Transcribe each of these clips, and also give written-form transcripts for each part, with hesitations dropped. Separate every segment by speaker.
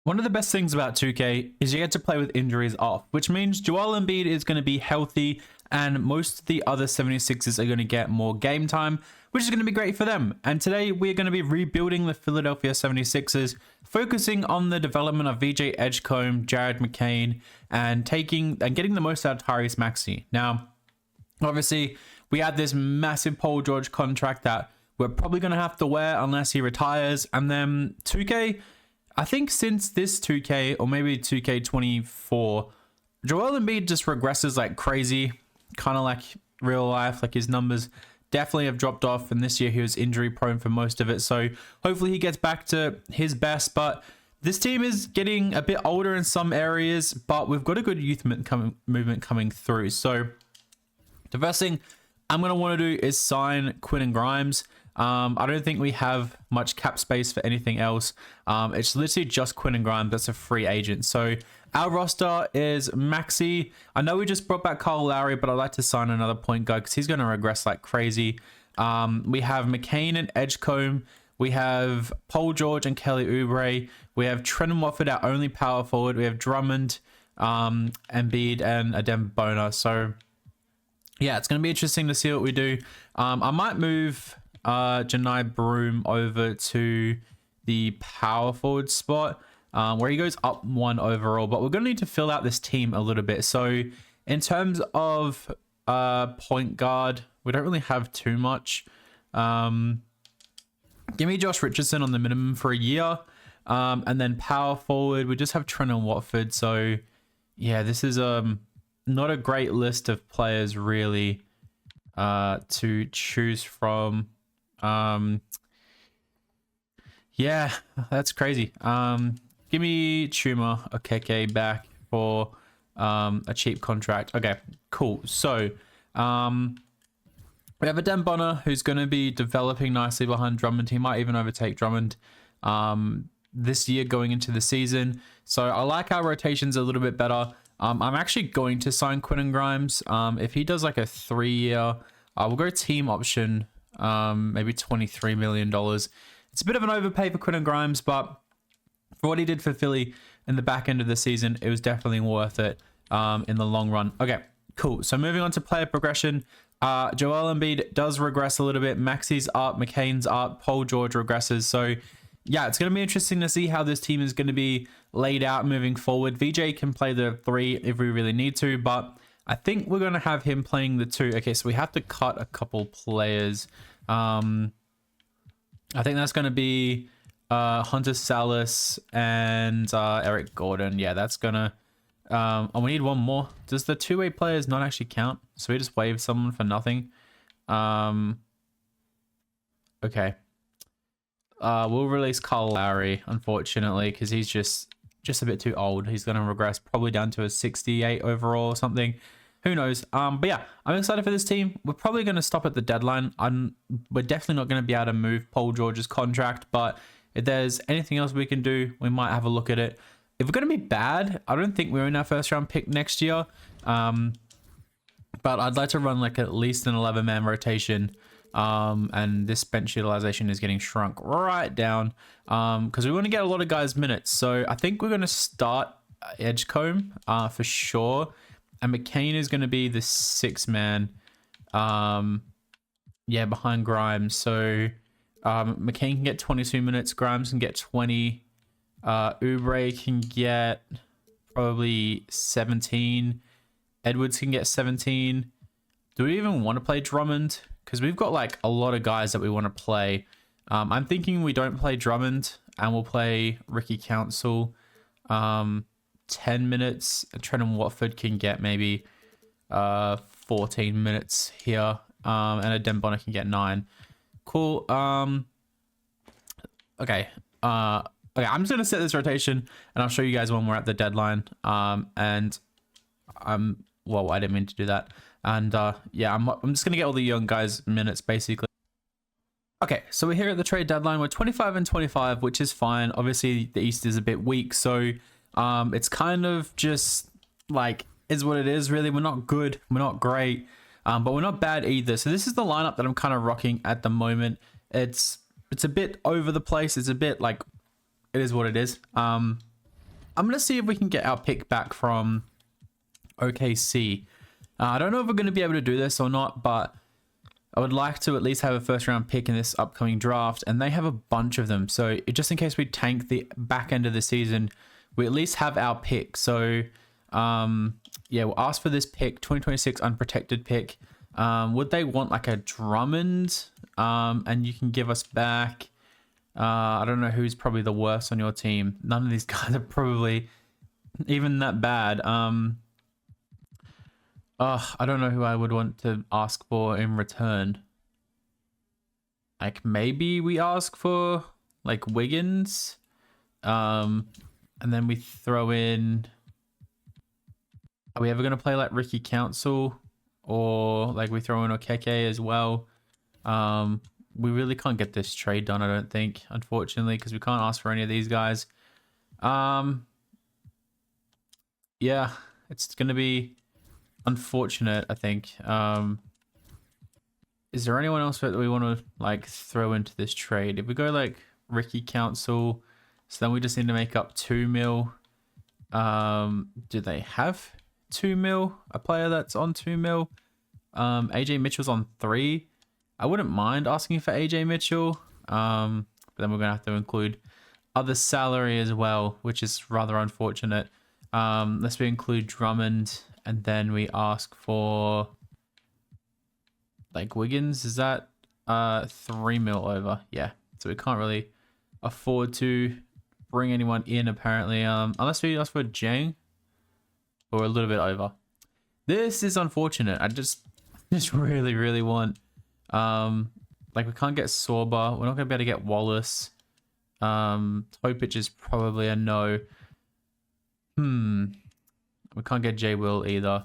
Speaker 1: One of the best things about 2K is you get to play with injuries off, which means Joel Embiid is going to be healthy and most of the other 76ers are going to get more game time, which is going to be great for them. And today we're going to be rebuilding the Philadelphia 76ers, focusing on the development of VJ Edgecombe, Jared McCain, and getting the most out of Tyrese Maxey. Now, obviously, we had this massive Paul George contract that we're probably going to have to wear unless he retires. And then 2K, I think since this 2K or maybe 2K24, Joel Embiid just regresses like crazy, kind of like real life. Like his numbers definitely have dropped off, and this year he was injury prone for most of it. So hopefully he gets back to his best. But this team is getting a bit older in some areas, but we've got a good youth movement coming through. So the first thing I'm going to want to do is sign Quentin Grimes. I don't think we have much cap space for anything else. It's literally just Quentin Grimes that's a free agent. So our roster is Maxey. I know we just brought back Kyle Lowry, but I'd like to sign another point guard because he's going to regress like crazy. We have McCain and Edgecombe. We have Paul George and Kelly Oubre. We have Trendon Watford, our only power forward. We have Drummond, Embiid, and Adem Bona. So yeah, it's going to be interesting to see what we do. I might move Janai Broom over to the power forward spot where he goes up 1 overall, but we're going to need to fill out this team a little bit. So in terms of point guard, we don't really have too much. Give me Josh Richardson on the minimum for a year, and then power forward we just have Trendon Watford. So yeah, this is not a great list of players really to choose from. Yeah, that's crazy. Give me Chuma Okeke back for a cheap contract. Okay, cool. So we have Adem Bona who's going to be developing nicely behind Drummond. He might even overtake Drummond this year going into the season. So I like our rotations a little bit better. I'm actually going to sign Quentin Grimes. If he does like a 3-year, we'll go team option, maybe $23 million. It's a bit of an overpay for Quentin Grimes, but for what he did for Philly in the back end of the season, it was definitely worth it in the long run. Okay, cool. So moving on to player progression. Joel Embiid does regress a little bit. Maxey's up, McCain's up, Paul George regresses. So yeah, it's going to be interesting to see how this team is going to be laid out moving forward. VJ can play the 3 if we really need to, but I think we're going to have him playing the 2. Okay, so we have to cut a couple players. I think that's going to be Hunter Salas and Eric Gordon. Yeah, that's going to... and we need one more. Does the 2-way players not actually count? So we just waive someone for nothing. Okay. We'll release Kyle Lowry, unfortunately, because he's just a bit too old. He's going to regress probably down to a 68 overall or something. Who knows? But yeah, I'm excited for this team. We're probably going to stop at the deadline. We're definitely not going to be able to move Paul George's contract, but if there's anything else we can do, we might have a look at it. If we're going to be bad, I don't think we're in our first round pick next year. But I'd like to run like at least an 11-man rotation. And this bench utilization is getting shrunk right down because we want to get a lot of guys minutes. So I think we're going to start Edgecombe for sure. And McCain is going to be the 6-man. Yeah, behind Grimes. So McCain can get 22 minutes. Grimes can get 20. Oubre can get probably 17. Edwards can get 17. Do we even want to play Drummond? Because we've got like a lot of guys that we want to play. I'm thinking we don't play Drummond and we'll play Ricky Council. 10 minutes. Trendon Watford can get maybe 14 minutes here. And Adem Bona can get 9. Cool. Okay. Okay, I'm just going to set this rotation and I'll show you guys when we're at the deadline. Well, I didn't mean to do that. And yeah, I'm just going to get all the young guys minutes basically. Okay, so we're here at the trade deadline. We're 25 and 25, which is fine. Obviously, the East is a bit weak, so it's kind of just like is what it is. Really, we're not good, we're not great, but we're not bad either. So this is the lineup that I'm kind of rocking at the moment. It's a bit over the place. It's a bit like it is what it is. I'm going to see if we can get our pick back from OKC. I don't know if we're going to be able to do this or not, but I would like to at least have a first round pick in this upcoming draft, and they have a bunch of them. So just in case we tank the back end of the season, we at least have our pick. So yeah, we'll ask for this pick, 2026 unprotected pick. Would they want like a Drummond? And you can give us back. I don't know who's probably the worst on your team. None of these guys are probably even that bad. I don't know who I would want to ask for in return. Like maybe we ask for like Wiggins. And then we throw in... Are we ever going to play like Ricky Council? Or like we throw in Okeke as well? We really can't get this trade done, I don't think, unfortunately, because we can't ask for any of these guys. Yeah, it's going to be unfortunate, I think. Is there anyone else that we want to like throw into this trade? If we go like Ricky Council, so then we just need to make up 2 mil. Do they have 2 mil? A player that's on 2 mil? AJ Mitchell's on 3. I wouldn't mind asking for AJ Mitchell. But then we're gonna have to include other salary as well, which is rather unfortunate. Let's include Drummond, and then we ask for like Wiggins. Is that 3 mil over? Yeah. So we can't really afford to bring anyone in apparently. Unless we ask for Jang, or a little bit over. This is unfortunate. I just really want like we can't get Sorba. We're not gonna be able to get Wallace. Topic is probably a no. We can't get J Will either.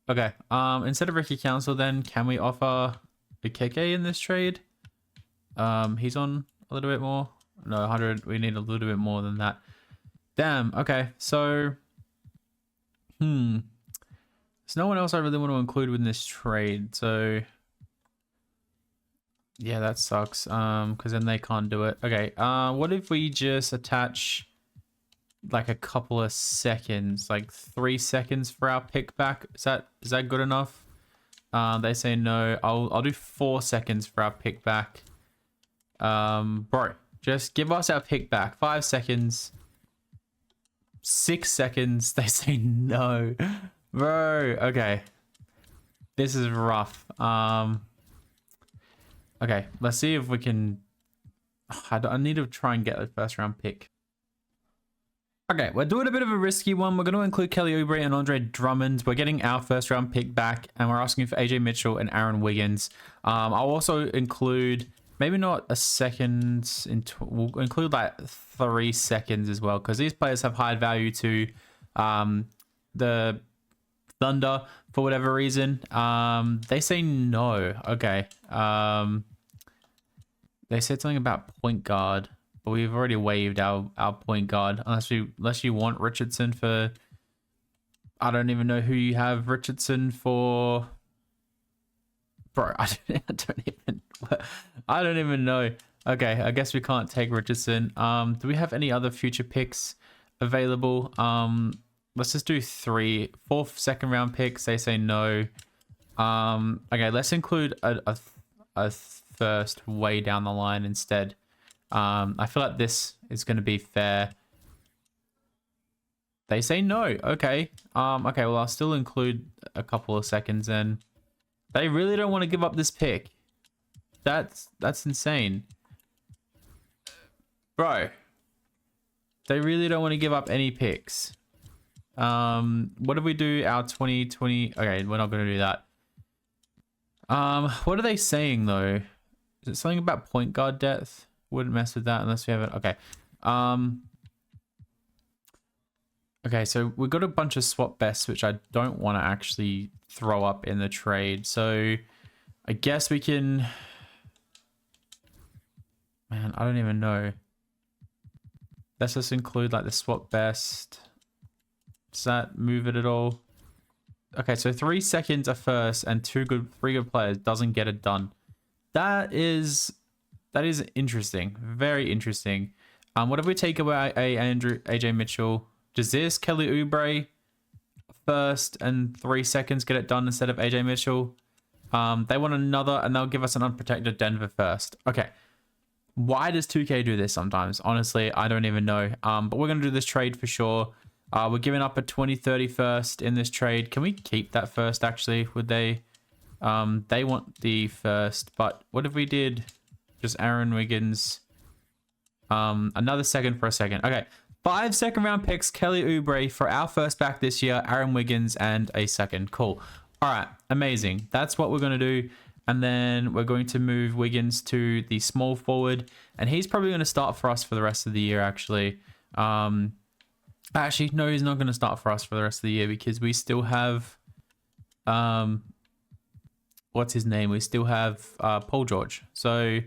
Speaker 1: Okay. Instead of Ricky Council, then can we offer Okeke in this trade? He's on a little bit more. No, 100. We need a little bit more than that. Damn. Okay. So, there's no one else I really want to include with this trade. So, yeah, that sucks. Because then they can't do it. Okay. What if we just attach like a couple of seconds, like 3 seconds for our pick back? Is that good enough? They say no. I'll do 4 seconds for our pick back. Bro, just give us our pick back. 5 seconds. 6 seconds. They say no. Bro, okay. This is rough. Okay, let's see if we can... I need to try and get a first round pick. Okay, we're doing a bit of a risky one. We're going to include Kelly Oubre and Andre Drummond. We're getting our first round pick back, and we're asking for AJ Mitchell and Aaron Wiggins. I'll also include, maybe not a second, we'll include like 3 seconds as well, because these players have high value to the Thunder for whatever reason. They say no. Okay. They said something about point guard, but we've already waived our point guard, unless you want Richardson for... I don't even know who you have Richardson for. Bro, I don't even know. Okay, I guess we can't take Richardson. Do we have any other future picks available? Let's just do 3. 4 second round picks. They say no. Okay, let's include a first way down the line instead. I feel like this is going to be fair. They say no. Okay. Okay, well, I'll still include a couple of seconds then. They really don't want to give up this pick. That's insane. Bro. They really don't want to give up any picks. What if we do our 2020? Okay, we're not going to do that. What are they saying though? Is it something about point guard depth? Wouldn't mess with that unless we have it. Okay. Okay, so we've got a bunch of swap bests, which I don't want to actually throw up in the trade. So I guess we can... Man, I don't even know. Let's just include like the swap best. Does that move it at all? Okay, so 3 seconds a first and 3 good players doesn't get it done. That is interesting. Very interesting. What if we take away AJ Mitchell? Does this Kelly Oubre first and 3 seconds get it done instead of AJ Mitchell? They want another, and they'll give us an unprotected Denver first. Okay. Why does 2K do this sometimes? Honestly, I don't even know. But we're going to do this trade for sure. We're giving up a 2030 first in this trade. Can we keep that first, actually? Would they? They want the first. But what if we did just Aaron Wiggins? Another second for a second. Okay. 5 second-round picks, Kelly Oubre for our first back this year, Aaron Wiggins, and a second. Cool. All right. Amazing. That's what we're going to do. And then we're going to move Wiggins to the small forward. And he's probably going to start for us for the rest of the year, actually. Actually, no, he's not going to start for us for the rest of the year because we still have... what's his name? We still have Paul George. So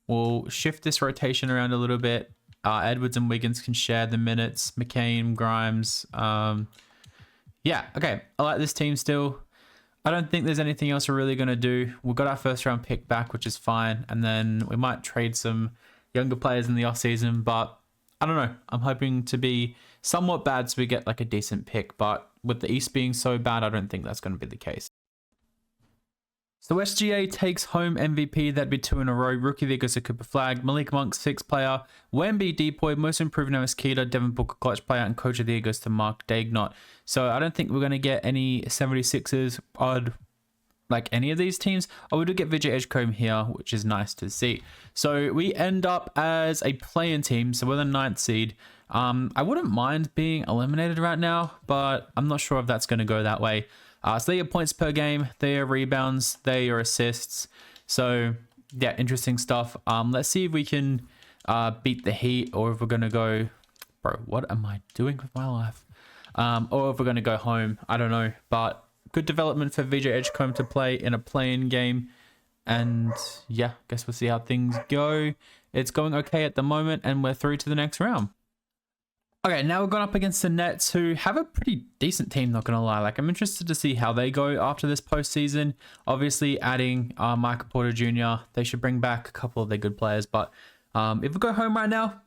Speaker 1: we'll shift this rotation around a little bit. Edwards and Wiggins can share the minutes. McCain, Grimes. Yeah, okay. I like this team still. I don't think there's anything else we're really going to do. We've got our first round pick back, which is fine. And then we might trade some younger players in the offseason. But I don't know. I'm hoping to be somewhat bad so we get like a decent pick. But with the East being so bad, I don't think that's going to be the case. So SGA takes home MVP. That'd be 2 in a row. Rookie of the year goes to Cooper Flag. Malik Monk, 6th player. Wemby Depoy, most improved now is Keita. Devin Booker, clutch player. And coach of the year goes to Mark Dagnott. So I don't think we're going to get any 76ers odd like any of these teams. Oh, we do get Vijay Edgecombe here, which is nice to see. So we end up as a play-in team. So we're the 9th seed. I wouldn't mind being eliminated right now, but I'm not sure if that's going to go that way. So they are points per game, they are rebounds, they are assists. So yeah, interesting stuff. Let's see if we can beat the Heat, or if we're gonna go, bro, what am I doing with my life? Or if we're gonna go home, I don't know. But good development for Vijay Edgecombe to play in a play-in game. And yeah, guess we'll see how things go. It's going okay at the moment, and we're through to the next round. Okay, now we're going up against the Nets, who have a pretty decent team, not going to lie. Like, I'm interested to see how they go after this postseason. Obviously, adding Michael Porter Jr., they should bring back a couple of their good players. But if we go home right now,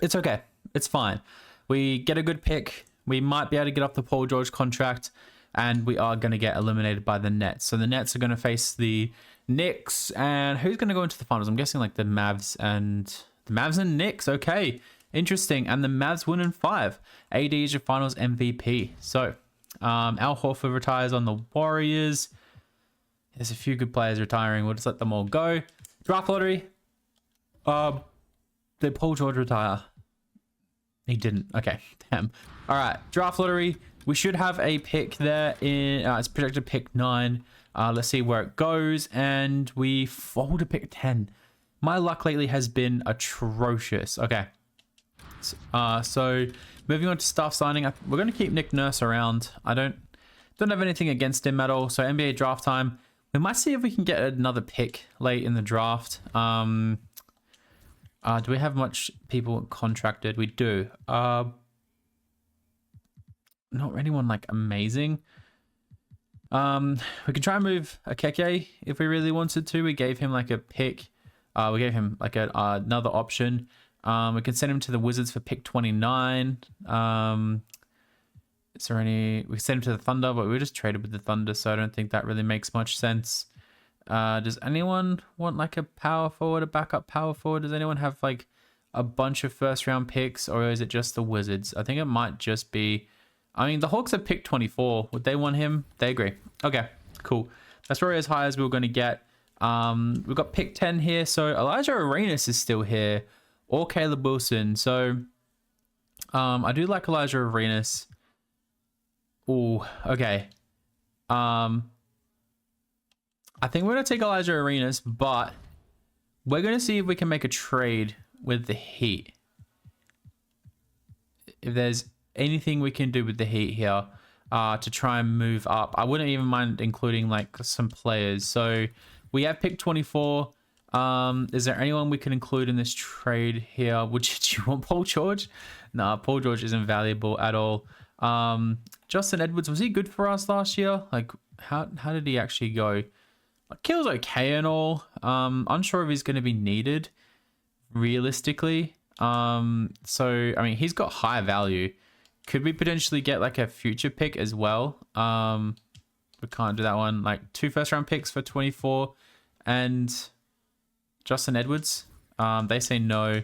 Speaker 1: it's okay. It's fine. We get a good pick. We might be able to get off the Paul George contract, and we are going to get eliminated by the Nets. So the Nets are going to face the Knicks, and who's going to go into the finals? I'm guessing like the Mavs and Knicks. Okay. Interesting. And the Mavs win in 5. AD is your finals MVP. So, Al Horford retires on the Warriors. There's a few good players retiring. We'll just let them all go. Draft lottery. Did Paul George retire? He didn't. Okay. Damn. All right. Draft lottery. We should have a pick there in, it's projected pick 9. Let's see where it goes. And we fall to pick 10. My luck lately has been atrocious. Okay. So moving on to staff signing, we're going to keep Nick Nurse around. I don't have anything against him at all. So NBA draft time, we might see if we can get another pick late in the draft. Do we have much people contracted? We do. Not anyone like amazing. We can try and move Akeke if we really wanted to. We gave him like a pick. We gave him like another option. We can send him to the Wizards for pick 29. Is there any... We sent him to the Thunder, but we just traded with the Thunder, so I don't think that really makes much sense. Does anyone want like a power forward, a backup power forward? Does anyone have like a bunch of first round picks, or is it just the Wizards? I think it might just be... I mean, the Hawks have picked 24. Would they want him? They agree. Okay, cool. That's probably as high as we were going to get. We've got pick 10 here, so Elijah Arenas is still here. Or Caleb Wilson. So I do like Elijah Arenas. Oh, okay. I think we're going to take Elijah Arenas, but we're going to see if we can make a trade with the Heat. If there's anything we can do with the Heat here to try and move up. I wouldn't even mind including like some players. So we have pick 24. Is there anyone we can include in this trade here? Do you want Paul George? Nah, Paul George isn't valuable at all. Justin Edwards, was he good for us last year? Like, how did he actually go? Like, he was okay and all. Unsure if he's going to be needed, realistically. So I mean, he's got high value. Could we potentially get like a future pick as well? We can't do that one. Like 2 first-round picks for 24 and Justin Edwards. They say no.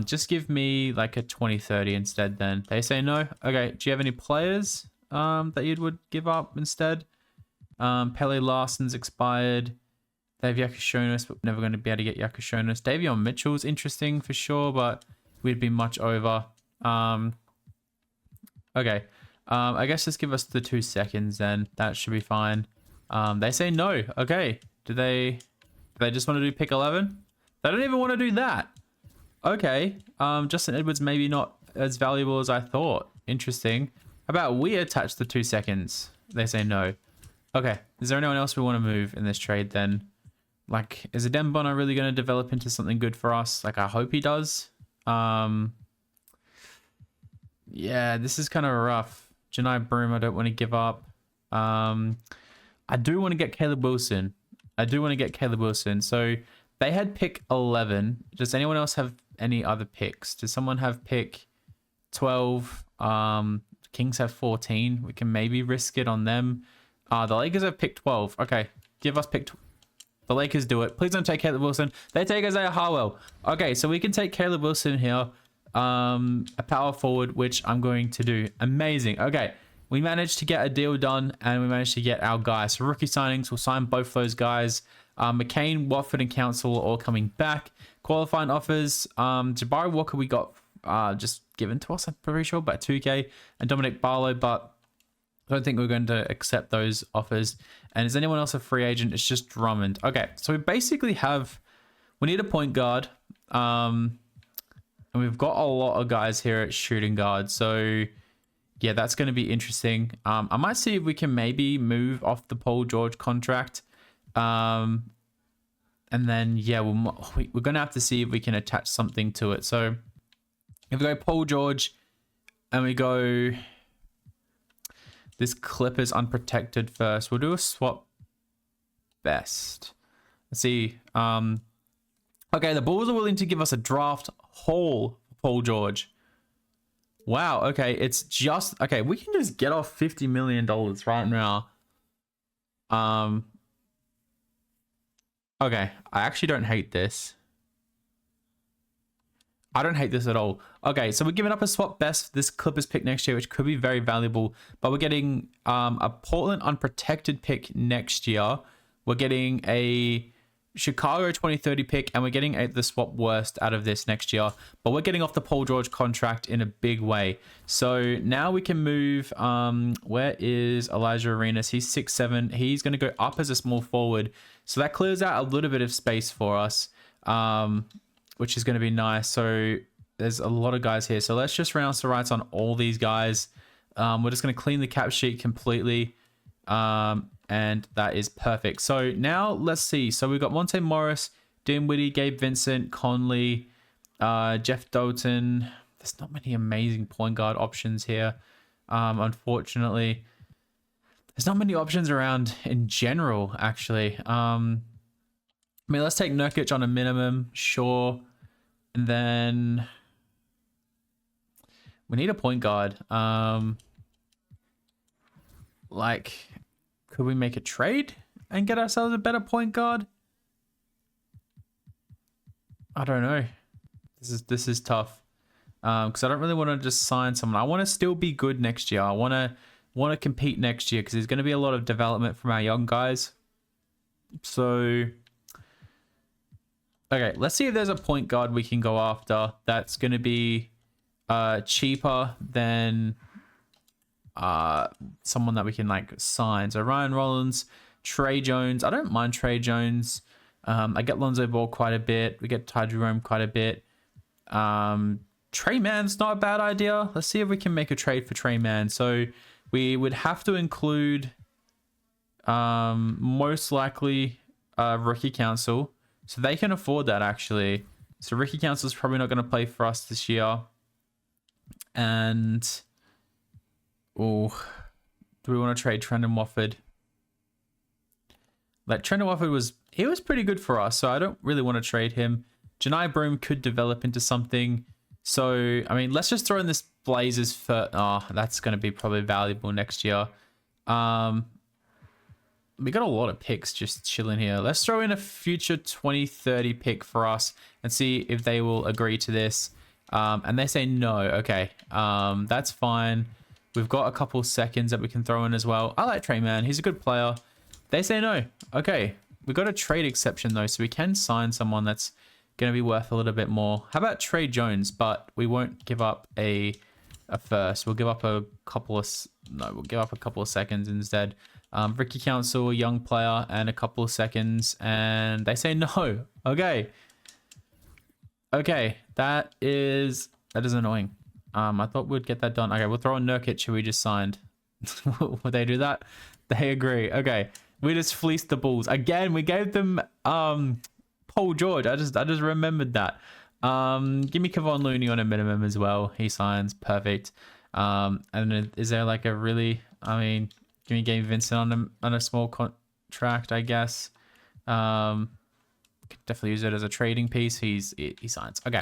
Speaker 1: Just give me like a 2030 instead then. They say no. Okay, do you have any players that you would give up instead? Pele Larson's expired. They have Yakushonis, but we're never going to be able to get Yakushonis. Davion Mitchell's interesting for sure, but we'd be much over. Okay. I guess just give us the 2 seconds then. That should be fine. They say no. Okay. Do they just want to do pick 11? They don't even want to do that. Okay. Justin Edwards maybe not as valuable as I thought. Interesting. How about we attach the 2 seconds? They say no. Okay. Is there anyone else we want to move in this trade then? Like, is Adembona really going to develop into something good for us? Like, I hope he does. Yeah, this is kind of rough. Janai Broom, I don't want to give up. I do want to get Caleb Wilson. So they had pick 11. Does anyone else have any other picks? Does someone have pick 12? Kings have 14. We can maybe risk it on them. The Lakers have pick 12. Okay, give us pick 12. The Lakers do it. Please don't take Caleb Wilson. They take Isaiah Harwell. Okay, so we can take Caleb Wilson here. A power forward, which I'm going to do. Amazing. Okay, we managed to get a deal done, and we managed to get our guys. So rookie signings, we'll sign both those guys. McCain, Watford, and Council are all coming back. Qualifying offers. Jabari Walker we got just given to us, I'm pretty sure, by 2K, and Dominic Barlow, but I don't think we're going to accept those offers. And is anyone else a free agent? It's just Drummond. Okay, so we basically we need a point guard. And we've got a lot of guys here at shooting guard. So yeah, that's going to be interesting. I might see if we can maybe move off the Paul George contract. And then, yeah, we're going to have to see if we can attach something to it. So if we go Paul George and we go this Clippers unprotected first, we'll do a swap best. Let's see. Okay, the Bulls are willing to give us a draft haul for Paul George. Wow, okay, it's just... Okay, we can just get off $50 million right now. Okay, I actually don't hate this. I don't hate this at all. Okay, so we're giving up a swap best this Clippers pick next year, which could be very valuable. But we're getting a Portland unprotected pick next year. We're getting a Chicago 2030 pick, and we're getting the swap worst out of this next year. But we're getting off the Paul George contract in a big way. So now we can move... where is Elijah Arenas? He's 6'7". He's going to go up as a small forward. So that clears out a little bit of space for us. Which is going to be nice. So there's a lot of guys here. So let's just renounce the rights on all these guys. We're just going to clean the cap sheet completely. And that is perfect. So now let's see. So we've got Monte Morris, Dinwiddie, Gabe Vincent, Conley, Jeff Doughton. There's not many amazing point guard options here. Unfortunately, there's not many options around in general, actually. I mean, let's take Nurkic on a minimum, sure. And then we need a point guard. Like, could we make a trade and get ourselves a better point guard? I don't know. This is tough. Because I don't really want to just sign someone. I want to still be good next year. I want to compete next year because there's going to be a lot of development from our young guys. So... Okay, let's see if there's a point guard we can go after that's going to be cheaper than someone that we can like sign. So Ryan Rollins, Trey Jones. I don't mind Trey Jones. I get Lonzo Ball quite a bit. We get Ty Jerome quite a bit. Trey Mann's not a bad idea. Let's see if we can make a trade for Trey Mann. So we would have to include most likely Rookie Council. So they can afford that, actually. So Ricky Council's probably not going to play for us this year. And... oh, do we want to trade Trendon Watford? Like, Trendon Watford he was pretty good for us, so I don't really want to trade him. Janai Broom could develop into something. So, I mean, let's just throw in this Blazers for... Oh, that's going to be probably valuable next year. We got a lot of picks just chilling here. Let's throw in a future 2030 pick for us and see if they will agree to this. And they say no. Okay, that's fine. We've got a couple seconds that we can throw in as well. I like Trey Man. He's a good player. They say no. Okay, we got a trade exception though, so we can sign someone that's going to be worth a little bit more. How about Trey Jones? But we won't give up a first. We'll give up a couple of... No, we'll give up a couple of seconds instead. Ricky Council, a young player, and a couple of seconds, and they say no. Okay. Okay, that is annoying. I thought we'd get that done. Okay, we'll throw in Nurkic, who we just signed. Would they do that? They agree. Okay, we just fleeced the Bulls again. We gave them Paul George. I just remembered that. Give me Kevon Looney on a minimum as well. He signs. Perfect. And is there like a really... I mean... Give me Gabe Vincent on a small contract, I guess. Could definitely use it as a trading piece. He signs. Okay,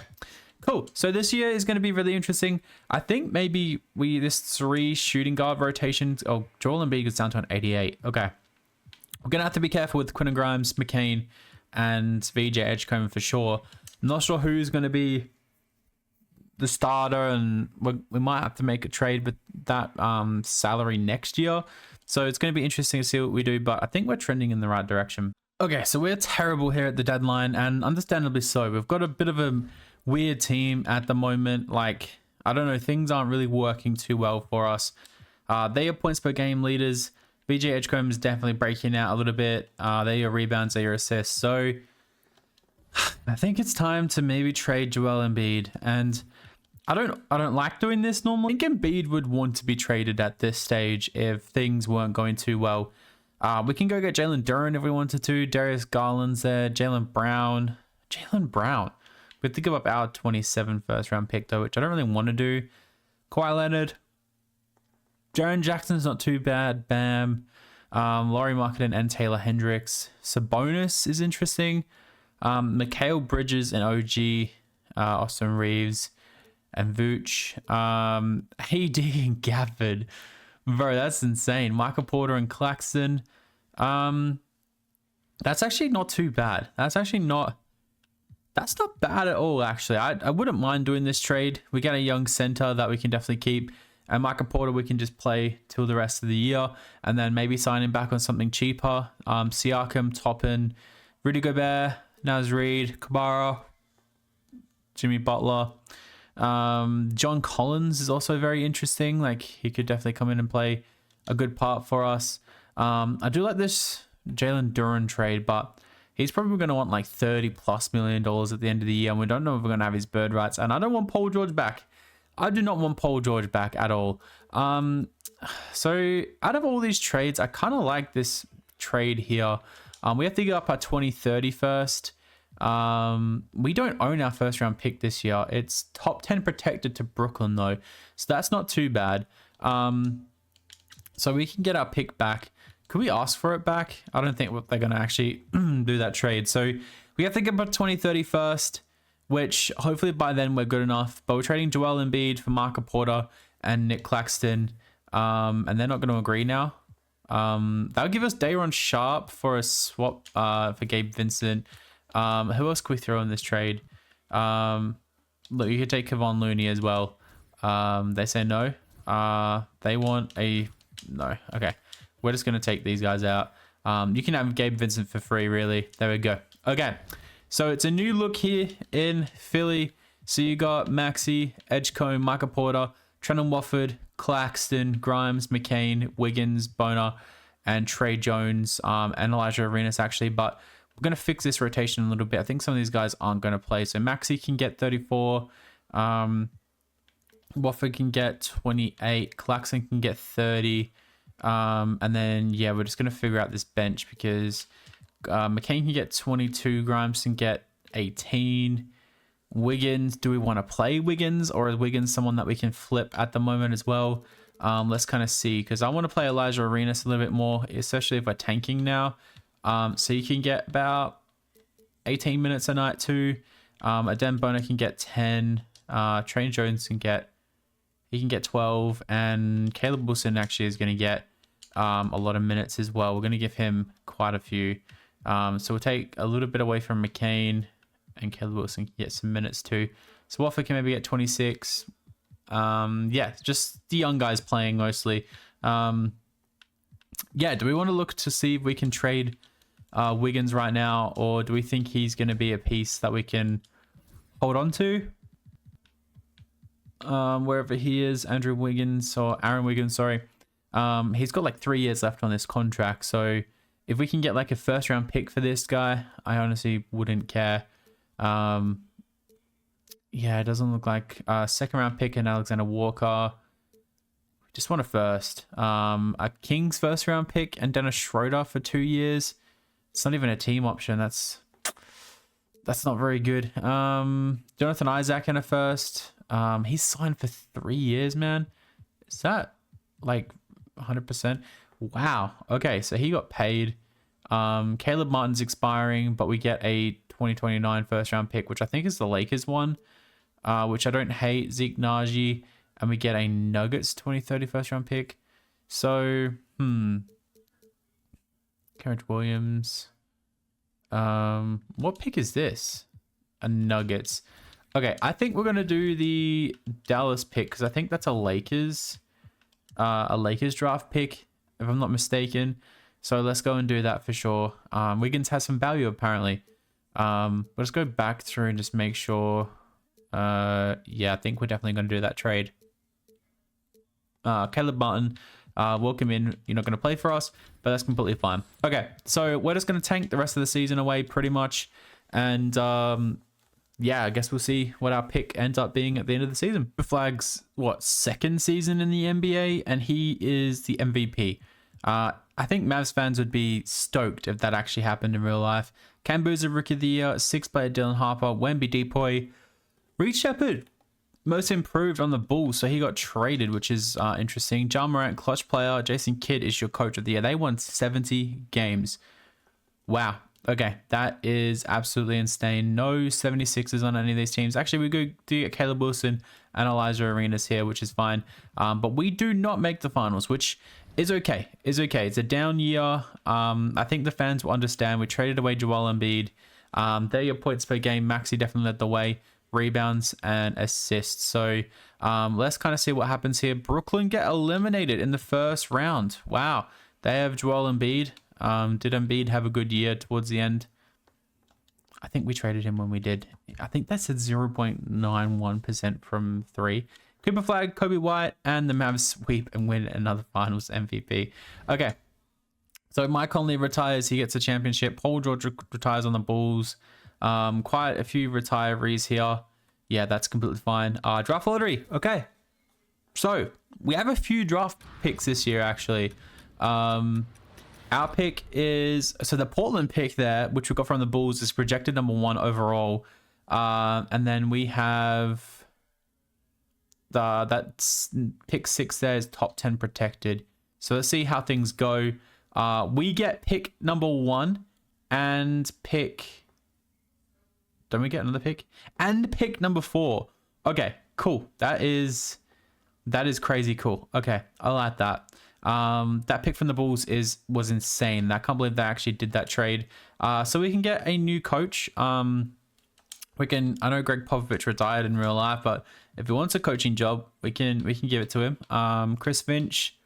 Speaker 1: cool. So this year is going to be really interesting. I think maybe this 3 shooting guard rotation. Oh, Joel Embiid goes down to an 88. Okay, we're gonna have to be careful with Quentin Grimes, McCain, and VJ Edgecombe for sure. I'm not sure who's going to be the starter, and we might have to make a trade with that salary next year. So it's going to be interesting to see what we do, but I think we're trending in the right direction. Okay, so we're terrible here at the deadline, and understandably so. We've got a bit of a weird team at the moment. Like, I don't know, things aren't really working too well for us. They are points per game leaders. VJ Edgecombe is definitely breaking out a little bit. They are rebounds, they are assists. So I think it's time to maybe trade Joel Embiid, and I don't like doing this normally. I think Embiid would want to be traded at this stage if things weren't going too well. We can go get Jalen Duren if we wanted to. Darius Garland's there. Jalen Brown. We have to give up our 27 first round pick though, which I don't really want to do. Kawhi Leonard. Jaren Jackson's not too bad. Bam. Laurie Marketing and Taylor Hendricks. Sabonis is interesting. Mikal Bridges and OG. Austin Reeves. And Vooch, AD and Gafford. Bro, that's insane. Michael Porter and Claxton. That's actually not too bad. That's not bad at all, actually. I wouldn't mind doing this trade. We get a young center that we can definitely keep. And Michael Porter, we can just play till the rest of the year. And then maybe sign him back on something cheaper. Siakam, Toppin, Rudy Gobert, Naz Reid, Kabara, Jimmy Butler. John Collins is also very interesting. Like, he could definitely come in and play a good part for us. I do like this Jalen Duren trade, but he's probably going to want like $30+ million at the end of the year, and we don't know if we're going to have his bird rights. And I don't want Paul George back. I do not want Paul George back at all. So out of all these trades, I kind of like this trade here. We have to go up our 2030 first. We don't own our first round pick this year. It's top 10 protected to Brooklyn though, so that's not too bad. So we can get our pick back. Could we ask for it back? I don't think they're going to actually do that trade. So we have to get about 2030 first, which hopefully by then we're good enough. But we're trading Joel Embiid for Michael Porter and Nick Claxton, and they're not going to agree now. That'll give us Day'Ron Sharp for a swap for Gabe Vincent. Who else can we throw in this trade? Look, you could take Kevon Looney as well. They say no. They want a... No. Okay. We're just going to take these guys out. You can have Gabe Vincent for free, really. There we go. Okay. So it's a new look here in Philly. So you got Maxey, Edgecombe, Michael Porter, Trenton Wofford, Claxton, Grimes, McCain, Wiggins, Boner, and Trey Jones, and Elijah Arenas, actually. But we're going to fix this rotation a little bit. I think some of these guys aren't going to play. So Maxey can get 34. Wofford can get 28. Claxton can get 30. And then, yeah, we're just going to figure out this bench because McCain can get 22. Grimes can get 18. Wiggins, do we want to play Wiggins, or is Wiggins someone that we can flip at the moment as well? Let's kind of see, because I want to play Elijah Arenas a little bit more, especially if we're tanking now. So you can get about 18 minutes a night too. Adem Boner can get 10. Train Jones can get 12, and Caleb Wilson actually is going to get a lot of minutes as well. We're going to give him quite a few. So we'll take a little bit away from McCain, and Caleb Wilson can get some minutes too. So Wofford can maybe get 26. Yeah, just the young guys playing mostly. Yeah, do we want to look to see if we can trade Wiggins right now, or do we think he's going to be a piece that we can hold on to? Wherever he is, Aaron Wiggins, sorry. He's got like 3 years left on this contract, so if we can get like a first round pick for this guy, I honestly wouldn't care. Yeah, it doesn't look like second round pick and Alexander Walker. Just want a first. A Kings first round pick and Dennis Schroeder for 2 years. It's not even a team option. That's not very good. Jonathan Isaac in a first. He's signed for 3 years, man. Is that like 100%? Wow. Okay, so he got paid. Caleb Martin's expiring, but we get a 2029 first round pick, which I think is the Lakers one, which I don't hate. Zeke Naji, and we get a Nuggets 2030 first round pick. So, Carrick Williams. What pick is this? A Nuggets. Okay, I think we're gonna do the Dallas pick because I think that's a Lakers draft pick, if I'm not mistaken. So let's go and do that for sure. Wiggins has some value apparently. Let's go back through and just make sure. Yeah, I think we're definitely gonna do that trade. Caleb Martin, welcome in. You're not going to play for us, but that's completely fine. Okay, so we're just going to tank the rest of the season away pretty much. And yeah, I guess we'll see what our pick ends up being at the end of the season. Flag's, second season in the NBA, and he is the MVP. I think Mavs fans would be stoked if that actually happened in real life. Cam Boozer, Rookie of the Year, 6th player Dylan Harper, Wemby Depoy, Reed Shepherd, most improved on the Bulls, so he got traded, which is interesting. John Morant, clutch player. Jason Kidd is your coach of the year. They won 70 games. Wow. Okay, that is absolutely insane. No 76ers on any of these teams. Actually, we do get Caleb Wilson and Elijah Arenas here, which is fine. But we do not make the finals, which is okay. It's a down year. I think the fans will understand. We traded away Joel Embiid. They're your points per game. Maxey definitely led the way. Rebounds and assists. So let's kind of see what happens here. Brooklyn get eliminated in the first round. Wow. They have Joel Embiid. Did Embiid have a good year towards the end? I think we traded him when we did. I think that's at 0.91% from 3. Cooper Flag, Kobe White, and the Mavs sweep and win another finals MVP. Okay. So Mike Conley retires. He gets a championship. Paul George retires on the Bulls. Quite a few retirees here. Yeah, that's completely fine. Draft lottery. Okay. So we have a few draft picks this year, actually. Our pick is, so the Portland pick there, which we got from the Bulls, is projected number 1 overall. And then we have that pick 6 there is top 10 protected. So let's see how things go. We get pick number 1 and pick... Don't we get another pick? And pick number 4. Okay, cool. That is crazy cool. Okay, I like that. That pick from the Bulls was insane. I can't believe they actually did that trade. So we can get a new coach. I know Greg Popovich retired in real life, but if he wants a coaching job, we can give it to him. Chris Finch.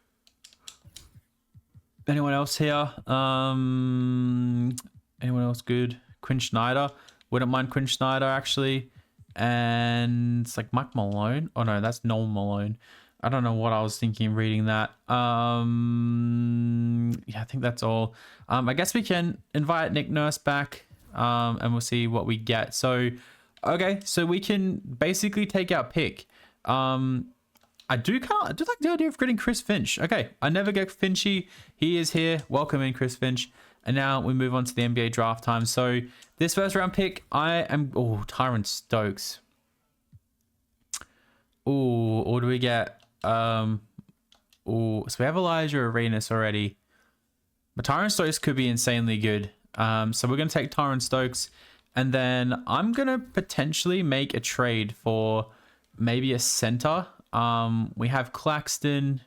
Speaker 1: Anyone else here? Anyone else good? Quinn Snyder. Wouldn't mind Quinn Snyder, actually. And it's like Mike Malone. Oh, no, that's Noel Malone. I don't know what I was thinking reading that. Yeah, I think that's all. I guess we can invite Nick Nurse back, and we'll see what we get. So, okay, so we can basically take our pick. I do like the idea of getting Chris Finch. Okay, I never get Finchy. He is here. Welcome in, Chris Finch. And now we move on to the NBA draft time. So this first round pick, Tyron Stokes. Or do we get so we have Elijah Arenas already. But Tyron Stokes could be insanely good. So we're gonna take Tyron Stokes. And then I'm going to potentially make a trade for maybe a center. We have Claxton,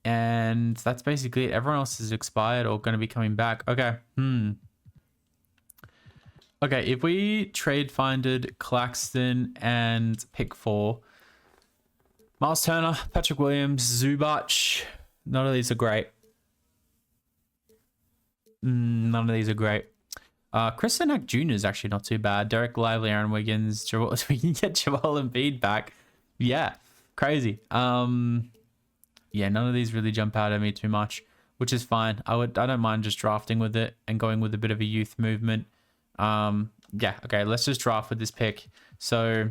Speaker 1: and that's basically it. Everyone else is expired or going to be coming back. Okay. Okay, if we trade finded Claxton and pick 4, Miles Turner, Patrick Williams, Zubac, none of these are great. None of these are great. Chris Nack Jr. is actually not too bad. Derek Lively, Aaron Wiggins, we can get Joel Embiid back. Yeah, crazy. Yeah, none of these really jump out at me too much, which is fine. I don't mind just drafting with it and going with a bit of a youth movement. Yeah, okay, let's just draft with this pick. So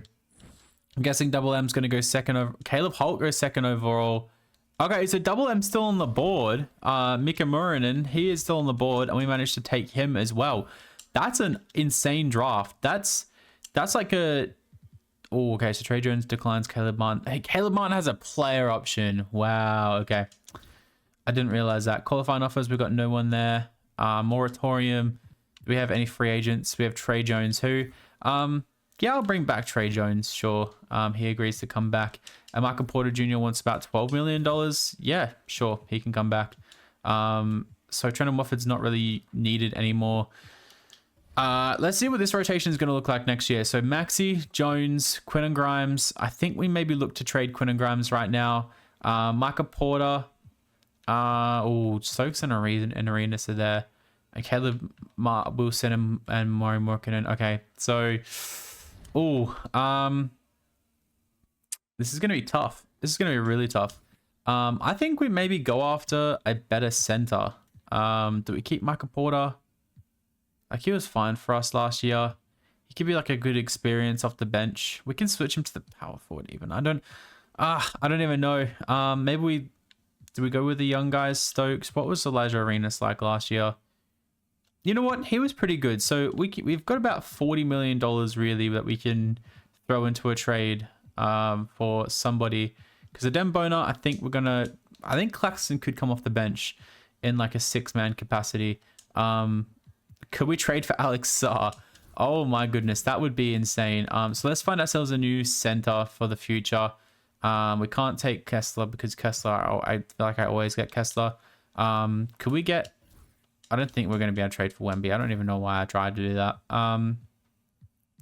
Speaker 1: I'm guessing Double M's going to go second over. Caleb Holt goes second overall. Okay, so Double M's still on the board. Mika Murinen, he is still on the board, and we managed to take him as well. That's an insane draft. That's like a... Oh, okay, so Trey Jones declines Caleb Martin. Hey, Caleb Martin has a player option. Wow, okay. I didn't realize that. Qualifying offers, we've got no one there. Moratorium. Do we have any free agents? We have Trey Jones, who... yeah, I'll bring back Trey Jones, sure. He agrees to come back. And Michael Porter Jr. wants about $12 million. Yeah, sure, he can come back. So Trendon Watford's not really needed anymore. Let's see what this rotation is going to look like next year. So Maxey, Jones, Quinn and Grimes. I think we maybe look to trade Quinn and Grimes right now. Michael Porter. Stokes and Arenas are there. And Caleb Wilson and Murray Morkinen. Okay, so... this is going to be tough. This is going to be really tough. I think we maybe go after a better center. Do we keep Michael Porter? Like, he was fine for us last year. He could be like a good experience off the bench. We can switch him to the power forward even. I don't even know. Maybe do we go with the young guys? Stokes. What was Elijah Arenas like last year? You know what? He was pretty good. So we've got about $40 million really that we can throw into a trade for somebody. Because Adem Bona, I think Claxton could come off the bench in like a 6-man capacity. Could we trade for Alex Sarr? Oh my goodness, that would be insane. So let's find ourselves a new center for the future. We can't take Kessler because Kessler, I feel like I always get Kessler. Could we get... I don't think we're going to be able to trade for Wemby. I don't even know why I tried to do that.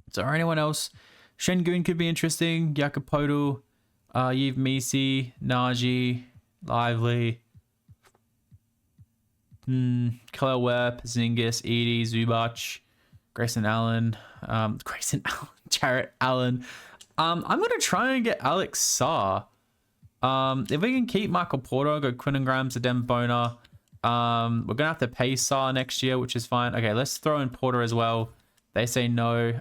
Speaker 1: Is there anyone else? Şengün could be interesting. Jakopodu, Yves Misi, Nagy, Lively, Khalil Webb, Zingis, Edie, Zubac, Grayson Allen, Jarrett Allen. I'm going to try and get Alex Sarr. If we can keep Michael Porter, go Quinn and Grimes, Adem Bona. We're going to have to pay Sarr next year, which is fine. Okay, let's throw in Porter as well. They say no.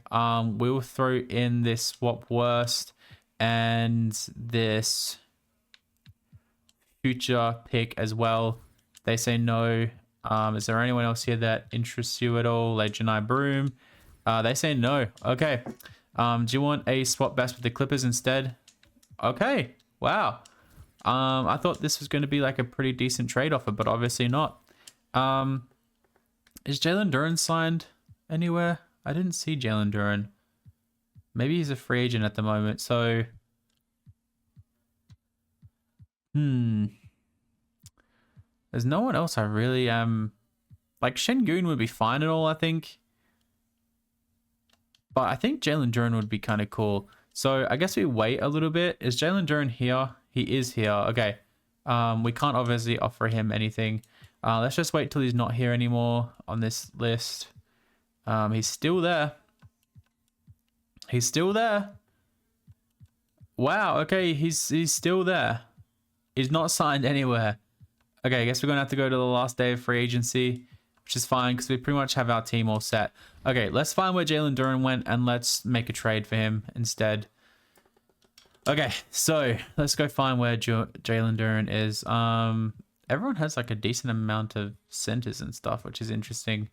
Speaker 1: We'll throw in this swap worst and this future pick as well. They say no. Is there anyone else here that interests you at all? Like Janai Broom. They say no. Okay. Do you want a swap best with the Clippers instead? Okay. Wow. I thought this was going to be like a pretty decent trade offer, but obviously not. Is Jalen Duren signed anywhere? I didn't see Jalen Duren. Maybe he's a free agent at the moment, so... There's no one else I really am... Like, Şengün would be fine and all, I think. But I think Jalen Duren would be kind of cool. So I guess we wait a little bit. Is Jalen Duren here? He is here. Okay. We can't obviously offer him anything. Let's just wait till he's not here anymore on this list. He's still there. He's still there. Wow. Okay. He's still there. He's not signed anywhere. Okay. I guess we're going to have to go to the last day of free agency, which is fine because we pretty much have our team all set. Okay. Let's find where Jalen Duren went and let's make a trade for him instead. Okay, so let's go find where Jalen Duren is. Everyone has like a decent amount of centers and stuff, which is interesting.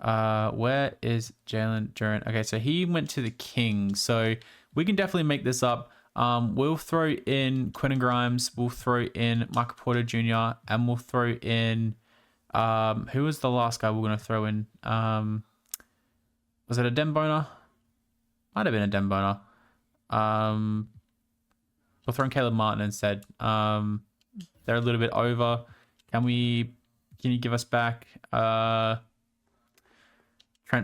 Speaker 1: Where is Jalen Duren? Okay, so he went to the Kings, so we can definitely make this up. We'll throw in Quinn and Grimes. We'll throw in Michael Porter Jr. and we'll throw in who was the last guy we're gonna throw in? Was it a Demboner? Might have been a Demboner. We'll throw in Caleb Martin instead. They're a little bit over. Can you give us back Trent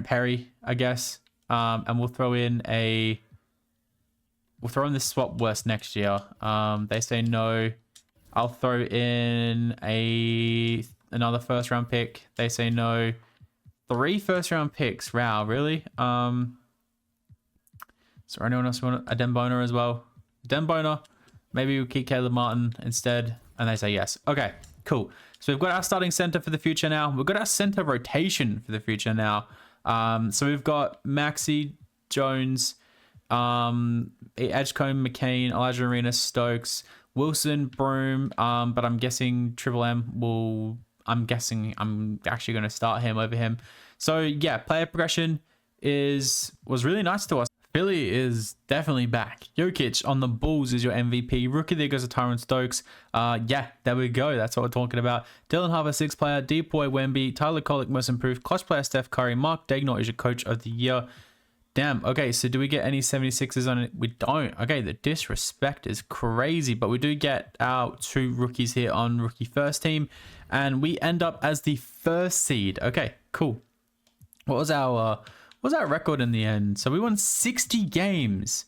Speaker 1: Perry, I guess? And we'll throw in this swap worst next year. They say no. I'll throw in another first round pick. They say no. 3 first round picks. Wow, really? So anyone else want a Demboner as well? Demboner. Maybe we'll keep Caleb Martin instead. And they say yes. Okay, cool. So we've got our starting center for the future now. We've got our center rotation for the future now. So we've got Maxi, Jones, Edgecombe, McCain, Elijah Arenas, Stokes, Wilson, Broom. But I'm guessing Triple M I'm actually going to start him over him. So yeah, player progression was really nice to us. Philly is definitely back. Jokic on the Bulls is your MVP. Rookie there goes to Tyron Stokes. Yeah, there we go. That's what we're talking about. Dylan Harper, 6th player. Deep Boy Wemby. Tyler Kolek, most improved. Clutch player Steph Curry. Mark Daigneault is your coach of the year. Damn. Okay, so do we get any 76ers on it? We don't. Okay, the disrespect is crazy. But we do get our 2 rookies here on rookie first team. And we end up as the 1st seed. Okay, cool. What was our record in the end? So we won 60 games.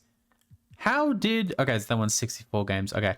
Speaker 1: Okay, so they won 64 games. Okay.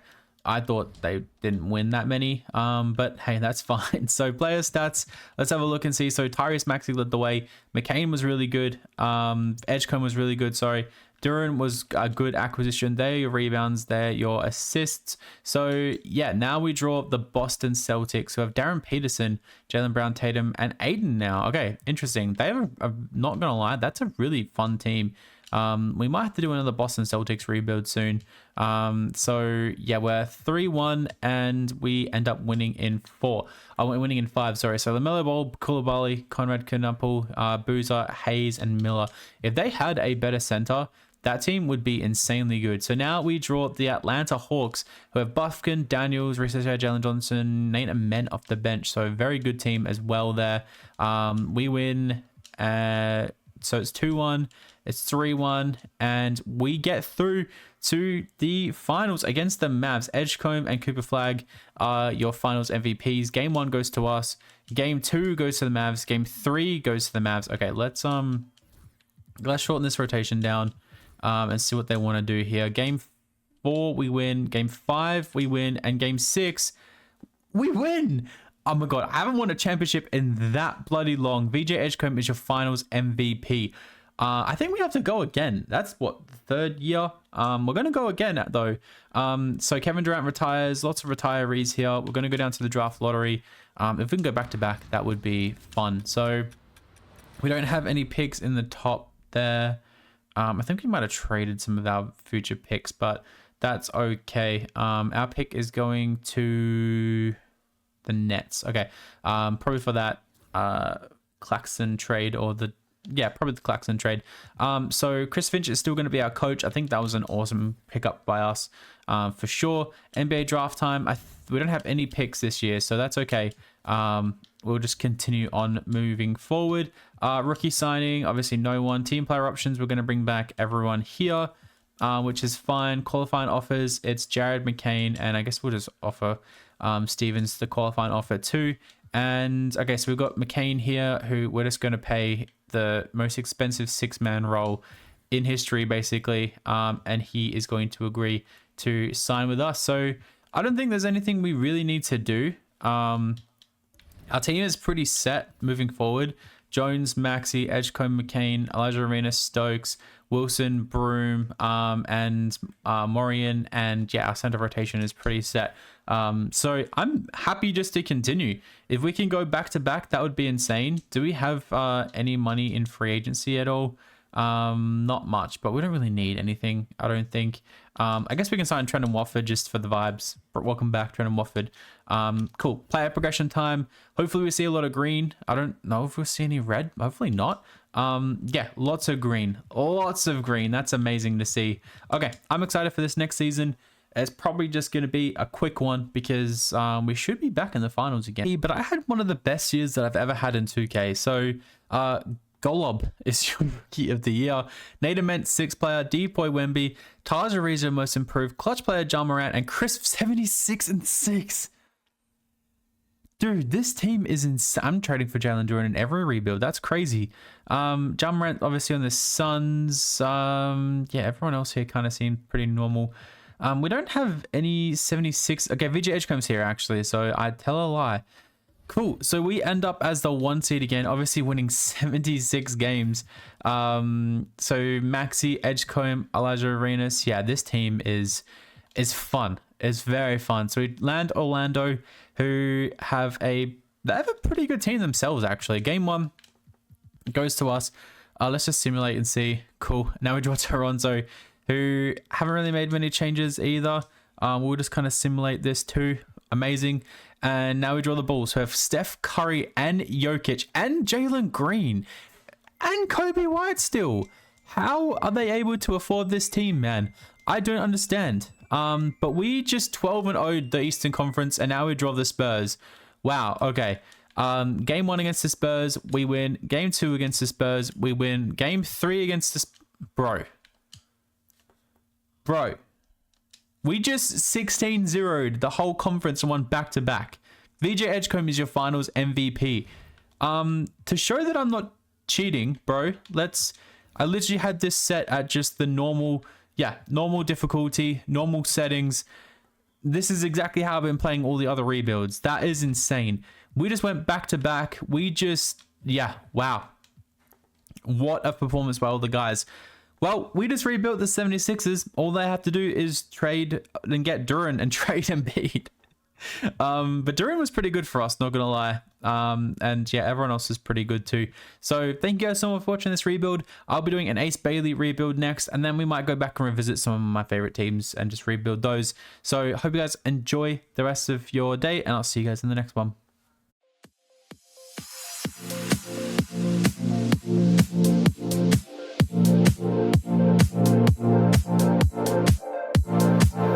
Speaker 1: I thought they didn't win that many. But hey, that's fine. So player stats, let's have a look and see. So Tyrese Maxey led the way. McCain was really good. Edgecombe was really good, sorry. Duran was a good acquisition. There your rebounds, there your assists. So yeah, now we draw the Boston Celtics, who have Darren Peterson, Jaylen Brown, Tatum, and Aiden now. Okay, interesting. They have, I'm not gonna lie, that's a really fun team. We might have to do another Boston Celtics rebuild soon. So yeah, we're 3-1 and we end up winning in 4. Winning in 5, sorry. So LaMelo Ball, Koulibaly, Conrad Knuppel, Boozer, Hayes, and Miller. If they had a better center, that team would be insanely good. So now we draw the Atlanta Hawks, who have Buffkin, Daniels, Reese Jalen Johnson, Nate and Men off the bench. So a very good team as well there. We win. So it's 2-1. It's 3-1, and we get through to the finals against the Mavs. Edgecombe and Cooper Flag are your finals MVPs. Game 1 goes to us. Game 2 goes to the Mavs. Game 3 goes to the Mavs. Okay, let's shorten this rotation down and see what they want to do here. Game 4 we win. Game 5 we win, and Game 6 we win. Oh my god, I haven't won a championship in that bloody long. VJ Edgecombe is your finals MVP. I think we have to go again. That's what, the 3rd year? We're going to go again though. So Kevin Durant retires, lots of retirees here. We're going to go down to the draft lottery. If we can go back to back, that would be fun. So we don't have any picks in the top there. I think we might have traded some of our future picks, but that's okay. Our pick is going to the Nets. Okay. Probably for that Claxton trade, or probably the Claxton trade. So Chris Finch is still going to be our coach. I think that was an awesome pickup by us, for sure. NBA draft time. We don't have any picks this year, so that's okay. We'll just continue on moving forward. Rookie signing, obviously no one. Team player options, we're going to bring back everyone here, which is fine. Qualifying offers, it's Jared, McCain, and I guess we'll just offer Stevens the qualifying offer too. And okay, so we've got McCain here, who we're just going to pay the most expensive 6-man role in history, basically. And he is going to agree to sign with us. So I don't think there's anything we really need to do. Our team is pretty set moving forward. Jones, Maxey, Edgecombe, McCain, Elijah Arenas, Stokes, Wilson, Broom, and Morian. And yeah, our center rotation is pretty set. So I'm happy just to continue. If we can go back to back, that would be insane. Do we have any money in free agency at all? Not much, but we don't really need anything, I don't think. I guess we can sign Trent and Wofford just for the vibes. But welcome back, Trent and Wofford. Cool. Player progression time. Hopefully we see a lot of green. I don't know if we'll see any red. Hopefully not. Yeah, lots of green. Lots of green. That's amazing to see. Okay, I'm excited for this next season. It's probably just going to be a quick one because we should be back in the finals again. But I had one of the best years that I've ever had in 2K. So Golob is your rookie of the year. Nate Ament, 6th player. Depoy Wemby. Taj Ariza, most improved. Clutch player, John Morant. And Chris, 76 and 6. Dude, this team is insane. I'm trading for Jalen Duren in every rebuild. That's crazy. John Morant, obviously on the Suns. Yeah, everyone else here kind of seemed pretty normal. We don't have any 76. Okay, VJ Edgecombe's here, actually. So I tell a lie. Cool. So we end up as the 1 seed again, obviously winning 76 games. So Maxi, Edgecombe, Elijah Arenas. Yeah, this team is fun. It's very fun. So we land Orlando, who they have a pretty good team themselves, actually. Game 1 goes to us. Let's just simulate and see. Cool. Now we draw Toronto, who haven't really made many changes either. We'll just kind of simulate this too. Amazing. And now we draw the Bulls, who have Steph Curry and Jokic and Jalen Green and Kobe White still. How are they able to afford this team, man? I don't understand. But we just 12-0'd the Eastern Conference, and now we draw the Spurs. Wow, okay. Game 1 against the Spurs, we win. Game 2 against the Spurs, we win. Game 3 against the Bro. We just 16-0'd the whole conference and won back-to-back. VJ Edgecombe is your finals MVP. To show that I'm not cheating, bro, I literally had this set at just the normal difficulty, normal settings. This is exactly how I've been playing all the other rebuilds. That is insane. We just went back-to-back. Wow. What a performance by all the guys. Well, we just rebuilt the 76ers. All they have to do is trade and get Duren and trade Embiid. But Duren was pretty good for us, not gonna lie. And yeah, everyone else is pretty good too. So thank you guys so much for watching this rebuild. I'll be doing an Ace Bailey rebuild next, and then we might go back and revisit some of my favorite teams and just rebuild those. So hope you guys enjoy the rest of your day, and I'll see you guys in the next one.